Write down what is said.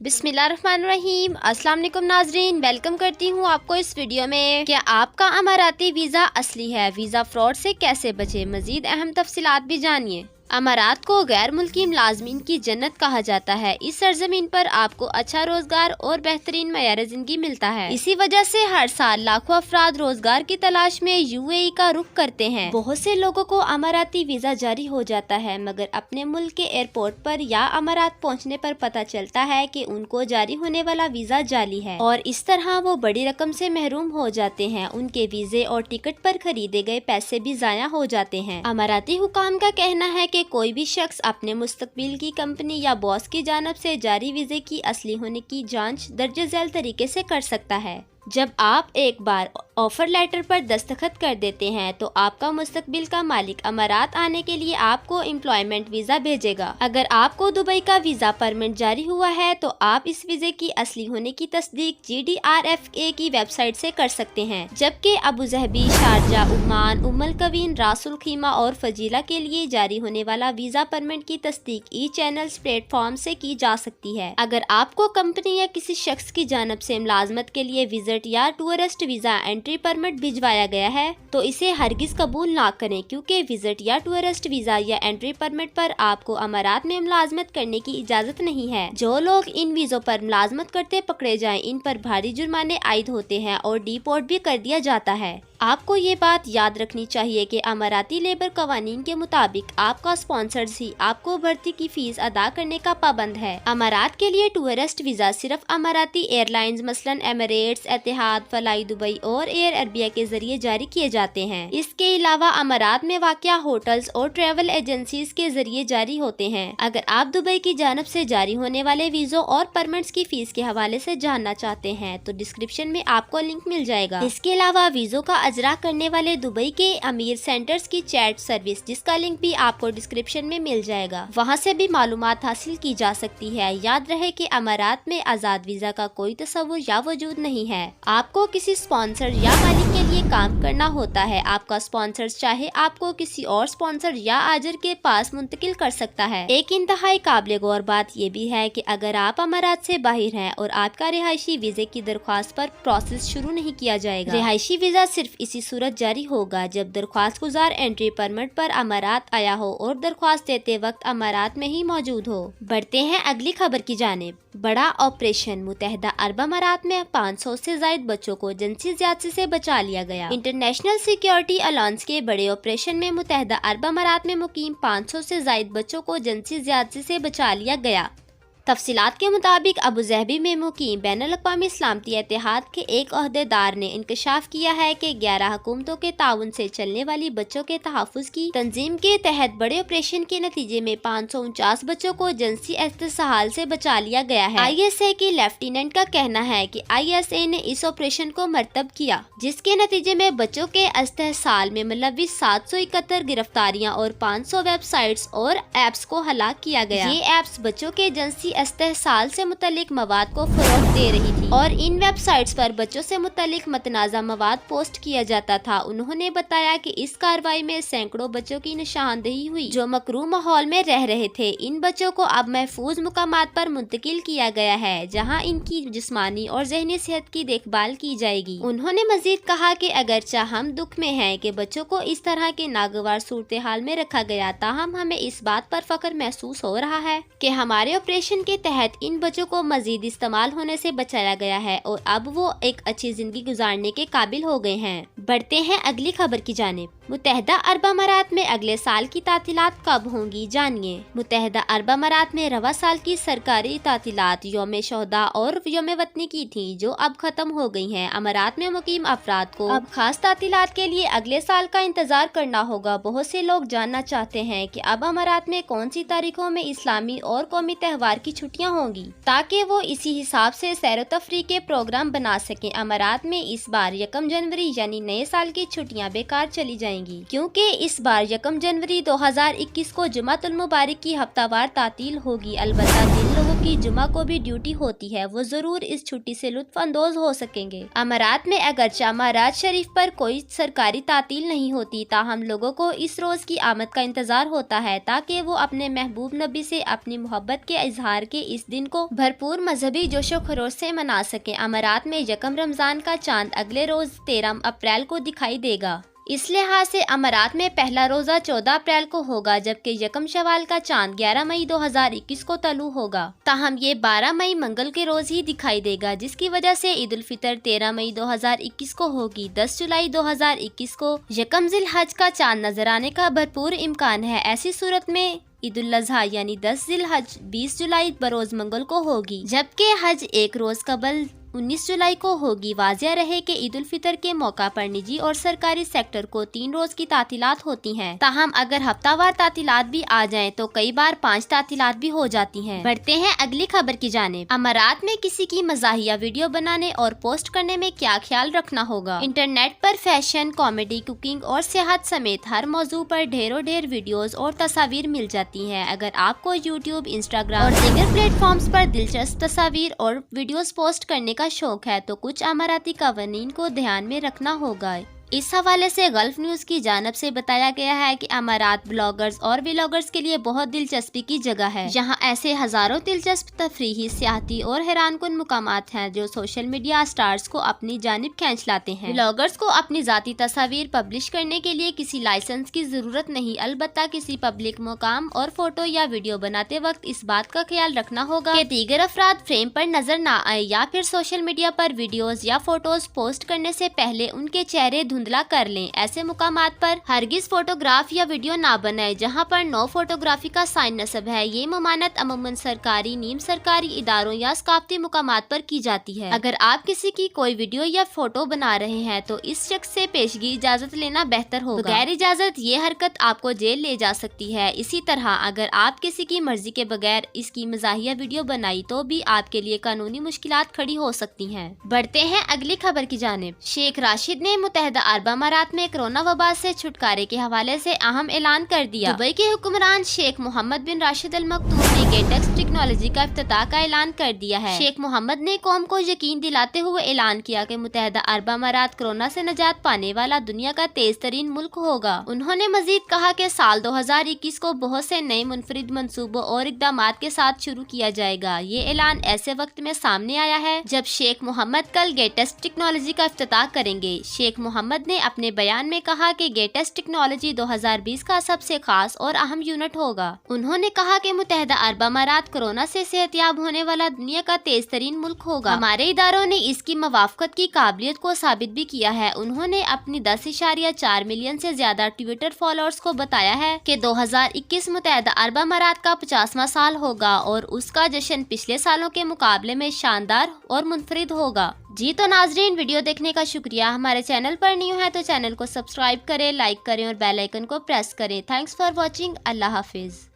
बिस्मिल्लाहिर्रहमानिर्रहीम। अस्सलाम वालेकुम नाजरीन, वेलकम करती हूँ आपको इस वीडियो में। क्या आपका अमाराती वीज़ा असली है? वीज़ा फ्रॉड से कैसे बचे? मजीद अहम तफसीलात भी जानिए। अमारात को गैर मुल्की मुलाजमीन की जन्नत कहा जाता है। इस सरजमीन पर आपको अच्छा रोजगार और बेहतरीन मयार जिंदगी मिलता है। इसी वजह से हर साल लाखों अफराद रोजगार की तलाश में यूएई का रुख करते हैं। बहुत से लोगों को अमाराती वीजा जारी हो जाता है, मगर अपने मुल्क के एयरपोर्ट पर या अमारात पहुंचने पर पता चलता है कि उनको जारी होने वाला वीजा जाली है और इस तरह वो बड़ी रकम से महरूम हो जाते हैं। उनके वीजे और टिकट पर खरीदे गए पैसे भी जाया हो जाते हैं। अमाराती हुकाम का कहना है कि कोई भी शख्स अपने मुस्तकबिल की कंपनी या बॉस की जानब से जारी वीजे की असली होने की जांच दर्ज झैल तरीके से कर सकता है। जब आप एक बार ऑफर लेटर पर दस्तखत कर देते हैं तो आपका मुस्तकबिल का मालिक अमारात आने के लिए आपको एम्प्लॉयमेंट वीजा भेजेगा। अगर आपको दुबई का वीजा परमिट जारी हुआ है तो आप इस वीजे की असली होने की तस्दीक GDRFA की वेबसाइट से कर सकते हैं, जबकि अबू ज़हबी, शारजा, उम्मान, उम्मुल कवीन, रासुल खीमा और फजीला के लिए जारी होने वाला वीजा परमिट की तस्दीक ई-चैनल्स प्लेटफॉर्म से की जा सकती है। अगर आपको कंपनी या किसी शख्स की जानब से मुलाजमत के लिए विजिट या टूरिस्ट वीजा एंट्री परमिट भिजवाया गया है तो इसे हरगिज कबूल ना करें, क्योंकि विजिट या टूरिस्ट वीजा या एंट्री परमिट पर आपको अमारात में मुलाजमत करने की इजाजत नहीं है। जो लोग इन वीजों पर मुलाजमत करते पकड़े जाएं, इन पर भारी जुर्माने आयद होते हैं और डिपोर्ट भी कर दिया जाता है। आपको ये बात याद रखनी चाहिए कि अमाराती लेबर कवानीन के मुताबिक आपका स्पॉन्सर्स ही आपको भर्ती की फीस अदा करने का पाबंद है। अमारात के लिए टूरिस्ट वीजा सिर्फ अमाराती एयरलाइंस मसलन एमिरेट्स, एतिहाद, फ्लाई दुबई और एयर अरबिया के जरिए जारी किए जाते हैं। इसके अलावा अमारात में वाक़या होटल्स और ट्रेवल एजेंसीज के जरिए जारी होते हैं। अगर आप दुबई की जानब से जारी होने वाले वीजों और परमिट्स की फीस के हवाले से जानना चाहते हैं तो डिस्क्रिप्शन में आपको लिंक मिल जाएगा। इसके अलावा वीजों का अजरा करने वाले दुबई के अमीर सेंटर्स की चैट सर्विस, जिसका लिंक भी आपको डिस्क्रिप्शन में मिल जाएगा, वहां से भी मालूमात हासिल की जा सकती है। याद रहे कि अमारात में आजाद वीजा का कोई तस्वुर या वजूद नहीं है। आपको किसी स्पॉन्सर या मालिक के लिए काम करना होता है। आपका स्पॉन्सर चाहे आपको किसी और स्पॉन्सर या आजर के पास मुंतकिल कर सकता है। एक इंतहाई काबिल गौर बात यह भी है कि अगर आप अमारात से बाहर हैं और आपका रिहायशी वीजे की दरख्वास्त पर प्रोसेस शुरू नहीं किया जाएगा। रिहायशी वीजा सिर्फ इसी सूरत जारी होगा जब दरख्वास्त गुजार एंट्री परमिट पर अमारात आया हो और दरख्वास्त देते वक्त अमारात में ही मौजूद हो। बढ़ते हैं अगली खबर की जानिब। बड़ा ऑपरेशन, मुत्तहदा अरब अमारात में 500 से ज्यादा बच्चों को जिनसी ज़्यादती से बचा लिया गया। इंटरनेशनल सिक्योरिटी अलायंस के बड़े ऑपरेशन में मुत्तहदा अरब अमारात में मुकीम 500 से ज्यादा बच्चों को जिनसी ज़्यादती से बचा लिया गया। तफसीलात के मुताबिक अबू ज़हबी में मुकीम बैनुल अक़वामी सलामती इत्तेहाद के एक ओहदेदार ने इंकशाफ किया है कि 11 हुकूमतों के ताउन से चलने वाली बच्चों के तहफ़्फ़ुज़ की तंजीम के तहत बड़े ऑपरेशन के नतीजे में 549 बच्चों को जिनसी इस्तेसाल से बचा लिया गया है। ISA की लेफ्टिनेंट का कहना है कि ISA ने इस ऑपरेशन को मरतब किया, जिसके नतीजे में बच्चों के इस्तेसाल में मुलव्विस 771 गिरफ्तारियां और 500 वेबसाइट्स और एप्स को हलाक किया गया। ये एप्स बच्चों के जिनसी इस्तेसाल से मुतल्लिक मवाद को फरोग़ दे रही थी और इन वेबसाइट्स पर बच्चों से मुतल्लिक मतनाज़ा मवाद पोस्ट किया जाता था। उन्होंने बताया कि इस कार्रवाई में सैकड़ों बच्चों की निशानदेही हुई जो मकरूह माहौल में रह रहे थे। इन बच्चों को अब महफूज मुकामात पर मुंतकिल किया गया है, जहां इनकी जिस्मानी और ज़हनी सेहत की देखभाल की जाएगी। उन्होंने मजीद कहा कि अगरचे हम दुख में हैं कि बच्चों को इस तरह के नागवार सूरत हाल में रखा गया, ताहम हमें इस बात पर फख्र महसूस हो रहा है कि हमारे ऑपरेशन के तहत इन बच्चों को मजीद इस्तेमाल होने से बचाया गया है और अब वो एक अच्छी जिंदगी गुजारने के काबिल हो गए हैं। बढ़ते हैं अगली खबर की जानिब। मुत्तहदा अरब अमारात में अगले साल की तातीलात कब होंगी, जानिए। मुत्तहदा अरब अमारात में रवा साल की सरकारी तातीलात यौम शोहदा और यौम वतनी की थी, जो अब खत्म हो गई हैं। अमारात में मुकीम अफराद को अब खास तातीलात के लिए अगले साल का इंतजार करना होगा। बहुत से लोग जानना चाहते हैं कि अब अमारात में कौन सी तारीखों में इस्लामी और कौमी त्यौहार की छुट्टियां होंगी, ताकि वो इसी हिसाब से सैर तफरी के प्रोग्राम बना सकें। अमारात में इस बार 1 जनवरी यानी नए साल की छुट्टियां बेकार चली जाएंगी। जाएंगी क्योंकि इस बार 1 जनवरी 2021 को जुमातुल मुबारक की हफ्तावार तातील होगी। अलबत्ता जिन लोगों की जुमा को भी ड्यूटी होती है वो जरूर इस छुट्टी से लुत्फ अंदोज हो सकेंगे। अमारात में अगरचे अमारात शरीफ पर कोई सरकारी तातील नहीं होती, ताहम लोगों को इस रोज की आमद का इंतजार होता है ताकि वो अपने महबूब नबी से अपनी मोहब्बत के इजहार के इस दिन को भरपूर मजहबी जोशो खरोश से मना सके। अमारात में 1 रमजान का चांद अगले रोज 13 अप्रैल को दिखाई देगा। इस लिहाज से अमारात में पहला रोजा 14 अप्रैल को होगा, जबकि 1 शवाल का चांद 11 मई 2021 को तलू होगा। ताहम ये 12 मई मंगल के रोज ही दिखाई देगा, जिसकी वजह से ईद उल फितर 13 मई 2021 को होगी। 10 जुलाई 2021 को 1 जिलहज का चांद नजर आने का भरपूर इम्कान है। ऐसी सूरत में ईद उल अजहा यानी 10 जिलहज 20 जुलाई बरोज मंगल को होगी, जबकि हज एक रोज कबल 19 जुलाई को होगी। वाजिया रहे कि ईद उल फितर के मौका पर निजी और सरकारी सेक्टर को 3 रोज की तातीलात होती हैं। ताहम अगर हफ्तावार तातीलात भी आ जाएं तो कई बार 5 तातीलात भी हो जाती हैं। बढ़ते हैं अगली खबर की जानिब। अमारात में किसी की मज़ाहिया वीडियो बनाने और पोस्ट करने में क्या ख्याल रखना होगा। इंटरनेट पर फैशन, कॉमेडी, कुकिंग और सेहत समेत हर मौजू पर ढेरों ढेर वीडियोस और तस्वीर मिल जाती हैं। अगर आपको यूट्यूब, इंस्टाग्राम और दीगर प्लेटफॉर्म्स पर दिलचस्प तस्वीर और वीडियोस पोस्ट करने का शौक है तो कुछ अमाराती कवानीन को ध्यान में रखना होगा। इस हवाले से गल्फ न्यूज की जानब से बताया गया है कि अमारात ब्लॉगर्स और व्लॉगर्स के लिए बहुत दिलचस्पी की जगह है। यहाँ ऐसे हजारों दिलचस्प तफरीही, सियाहती और हैरानकुन मुकामात हैं जो सोशल मीडिया स्टार्स को अपनी जानिब खींच लाते हैं। व्लॉगर्स को अपनी जाती तस्वीर पब्लिश करने के लिए किसी लाइसेंस की जरूरत नहीं, अलबत्ता किसी पब्लिक मुकाम और फोटो या वीडियो बनाते वक्त इस बात का ख्याल रखना होगा कि दीगर अफराद फ्रेम पर नजर ना आए या फिर सोशल मीडिया पर वीडियोज या फोटोज पोस्ट करने से पहले उनके चेहरे धुंधला कर लें। ऐसे मुकामात पर हरगिज फोटोग्राफ या वीडियो ना बनाए जहां पर नो फोटोग्राफी का साइन नस्ब है। ये ममानत अमूमन सरकारी, नीम सरकारी इदारों या सकाफती मुकामात पर की जाती है। अगर आप किसी की कोई वीडियो या फोटो बना रहे हैं तो इस शख्स से पेशगी इजाजत लेना बेहतर होगा। बगैर इजाजत ये हरकत आपको जेल ले जा सकती है। इसी तरह अगर आप किसी की मर्जी के बगैर इसकी मज़ाहिया वीडियो बनाई तो भी आपके लिए कानूनी मुश्किलात खड़ी हो सकती हैं। बढ़ते हैं अगली खबर की जानिब। शेख राशिद ने मुत्तहिदा अरब अमारात में कोरोना वबा से छुटकारे के हवाले से अहम ऐलान कर दिया। दुबई के हुक्मरान शेख मोहम्मद बिन राशिद अल मक्तूम ने गेटेक्स टेक्नोलॉजी का इफ्तिताह का ऐलान कर दिया है। शेख मोहम्मद ने कौम को यकीन दिलाते हुए ऐलान किया कि मुत्तहिदा अरब अमारात कोरोना से निजात पाने वाला दुनिया का तेज तरीन मुल्क होगा। उन्होंने मजीद कहा कि साल 2021 को बहुत से नए मुनफरिद मंसूबों और इकदामात के साथ शुरू किया जाएगा। ये ऐलान ऐसे वक्त में सामने आया है जब शेख मोहम्मद कल गेटेक्स टेक्नोलॉजी का इफ्तिताह करेंगे। शेख मोहम्मद ने अपने बयान में कहा कि गेटेक्स टेक्नोलॉजी 2020 का सबसे खास और अहम यूनिट होगा। उन्होंने कहा कि मुत्तहिदा अरब अमारात कोरोना से सेहतियाब होने वाला दुनिया का तेज तरीन मुल्क होगा। हमारे इदारों ने इसकी मवाफकत की काबिलियत को साबित भी किया है। उन्होंने अपनी 10.4 मिलियन से ज्यादा ट्विटर फॉलोअर्स को बताया है कि 2021 मुत्तहिदा अरब अमारात का 50वां साल होगा और उसका जश्न पिछले सालों के मुकाबले में शानदार और मुनफरिद होगा। जी तो नाजरीन, वीडियो देखने का शुक्रिया। हमारे चैनल पर न्यू है तो चैनल को सब्सक्राइब करें, लाइक करें और बेल आइकन को प्रेस करें। Thanks for watching. Allah Hafiz.